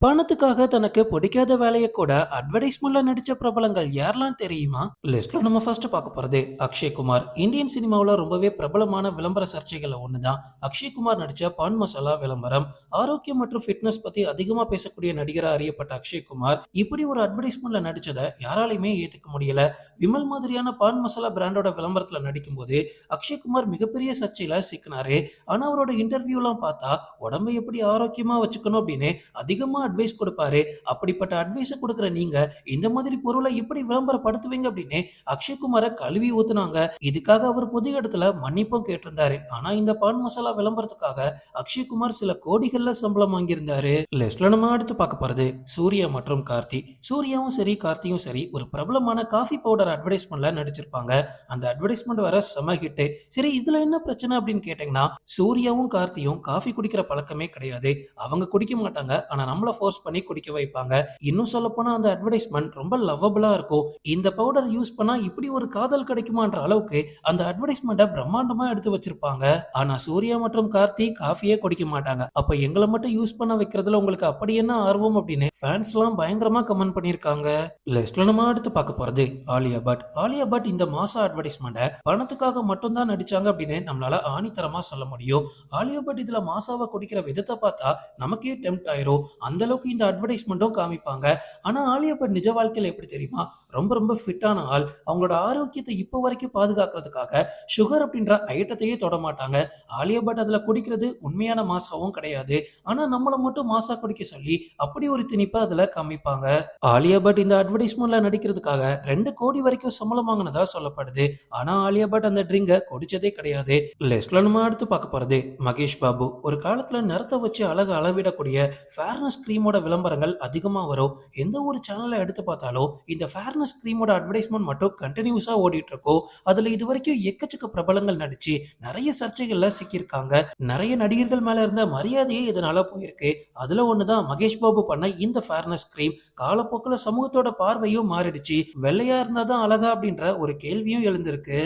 பணத்துக்காக தனக்கு பிடிக்காத வேலைய கூட அட்வர்டைஸ்மெண்ட்ல நடிச்ச பிரபலங்கள் யாரெல்லாம் தெரியுமா? லிஸ்ட்ல நம்ம ஃபர்ஸ்ட் பார்க்க போறது அக்ஷய் குமார். இந்தியன் சினிமாவுல ரொம்பவே பிரபலமான விளம்பர சர்ச்சைகள்ல ஒண்ணுதான் அக்ஷய் குமார் நடிச்ச பான் மசாலா விளம்பரம். ஆரோக்கியம் மற்றும் ஃபிட்னஸ் பத்தி அதிகமா பேசக்கூடிய நடிகரா அறியப்பட்ட அக்ஷய் குமார் இப்படி ஒரு அட்வர்டைஸ்மெண்ட்ல நடிச்சதை யாராலையுமே ஏத்துக்க முடியல. விமல் மாதிரியான பான் மசாலா பிராண்டோட விளம்பரத்துல நடிக்கும்போது அக்ஷய் குமார் மிகப்பெரிய சர்ச்சையில சிக்கினாரு. ஆனா அவரோட இன்டர்வியூலாம் பார்த்தா உடம்பை எப்படி ஆரோக்கியமா வச்சுக்கணும் அப்படின்னு அதிகமா அட்வைஸ் கொடுப்பாரு. அப்படிப்பட்ட அட்வைஸ கொடுக்கிற நீங்க இந்த மாதிரி பொருளை எப்படி விளம்பரப்படுத்துவீங்க அப்படின்னு அக்ஷய்குமார கழுவி ஊத்துனாங்க. இதுக்காக அவர் பொது இடத்துல மன்னிப்பும் கேட்டிருந்தாரு. ஆனா இந்த பான் மசாலா விளம்பரத்துக்காக அக்ஷய்குமார் சில கோடிகள்ல சம்பளம் வாங்கியிருந்தாரு. லிஸ்ட்ல நம்ம அடுத்து பார்க்க போறது சூர்யா மற்றும் கார்த்தி. சூர்யாவும் சரி கார்த்தியும் சரி ஒரு பிரபலமான காஃபி பவுடர் அட்வர்டைஸ்மெண்ட்ல நடிச்சிருப்பாங்க. அந்த அட்வர்டைஸ்மெண்ட் வர செம ஹிட். சரி இதுல என்ன பிரச்சனை அப்படின்னு கேட்டீங்கன்னா, சூர்யாவும் கார்த்தியும் காஃபி குடிக்கிற பழக்கமே கிடையாது. அவங்க குடிக்க மாட்டாங்க. ஆனா நம்மள ஃபோர்ஸ் பண்ணி குடிக்க வைப்பாங்க. இன்னும் சொல்ல போனா அந்த அட்வர்டைஸ்மெண்ட் ரொம்ப லவ்வபிளா இருக்கும். இந்த பவுடர் யூஸ் பண்ணா இப்படி ஒரு காதல் கிடைக்குமான்ற அளவுக்கு அந்த அட்வர்டைஸ்மெண்ட்ட பிரம்மாண்டமா எடுத்து வச்சிருப்பாங்க. ஆனா சூர்யா மற்றும் கார்த்தி காஃபியே குடிக்க மாட்டாங்க. அப்ப எங்கள மட்டும் யூஸ் பண்ண வைக்கிறதுல உங்களுக்கு அப்படி என்ன ஆர்வம் அப்படின்னு ஃபேன்ஸ்லாம் பயங்கரமா கமெண்ட் பண்ணிருக்காங்க. லிஸ்ட்ல நம்ம அடுத்து பார்க்க போறது ஆலியா பட். ஆலியா பட் இந்த மாசா அட்வர்டைஸ்மெண்ட்ட பணத்துக்காக மட்டும் தான் நடிச்சாங்க அப்படின்னு நம்மளால ஆணித்தரமா சொல்ல முடியும். ஆலியா பட் இதுல மாசாவா குடிக்கிற விதத்தை பார்த்தா நமக்கே டெம்ப்ட் ஆயிரும். அந்த அளவுக்கு இந்த அட்வர்டைஸ்மெண்ட்டும் காமிப்பாங்க. ஆனா ஆலியா பட் நிஜ வாழ்க்கையில எப்படி தெரியுமா? ரொம்ப ரொம்ப ஃபிட்டான ஆள். அவங்களோட ஆரோக்கியத்தை இப்போ வரைக்கும் பாதுகாக்கிறதுக்காக சுகர் அப்படின்ற ஐட்டத்தையே தொட மாட்டாங்க. ஆலியா பட் அதுல குடிக்கிறது உண்மையான மாசாவும் கிடையாது. ஆனா நம்மள மட்டும் மாசா குடிக்க சொல்லி அப்படி ஒரு திணிப்பை அதுல காமிப்பாங்க. ஆலியா பட் இந்த அட்வர்டைஸ்மெண்ட்ல நடிக்கிறதுக்காக 2 கோடி வரைக்கும் சம்பளம் வாங்கினதா சொல்லப்படுது. ஆனா ஆலியா பட் அந்த ட்ரிங்க குடிச்சதே கிடையாது. லிஸ்ட்ல நம்ம அடுத்து பார்க்க போறது மகேஷ் பாபு. ஒரு காலத்துல நிறத்தை வச்சு அழகு அளவிடக்கூடிய ஃபேர்னஸ் கிரீமோட விளம்பரங்கள் அதிகமா வரும். எந்த ஒரு சேனலை எடுத்து பார்த்தாலும் இந்த ஃபேர்னஸ் கிரீமோட அட்வர்டைஸ்மெண்ட் மட்டும் கண்டினியூஸா ஓடிட்டு இருக்கும். அதுல இது வரைக்கும் எக்கச்சக்க பிரபலங்கள் நடிச்சு நிறைய சர்ச்சைகள்ல சிக்கியிருக்காங்க. நிறைய நடிகர்கள் மேல இருந்த மரியாதையே இதனால போயிருக்கு. அதுல ஒண்ணுதான் மகேஷ் பாபு பண்ண இந்த ஃபேர்னஸ் கிரீம். காலப்போக்கில் சமூகத்தோட பார்வையும் மாறிடுச்சு. வெள்ளையா இருந்தாதான் அழகா அப்படின்ற ஒரு கேள்வியும் எழுந்திருக்கு.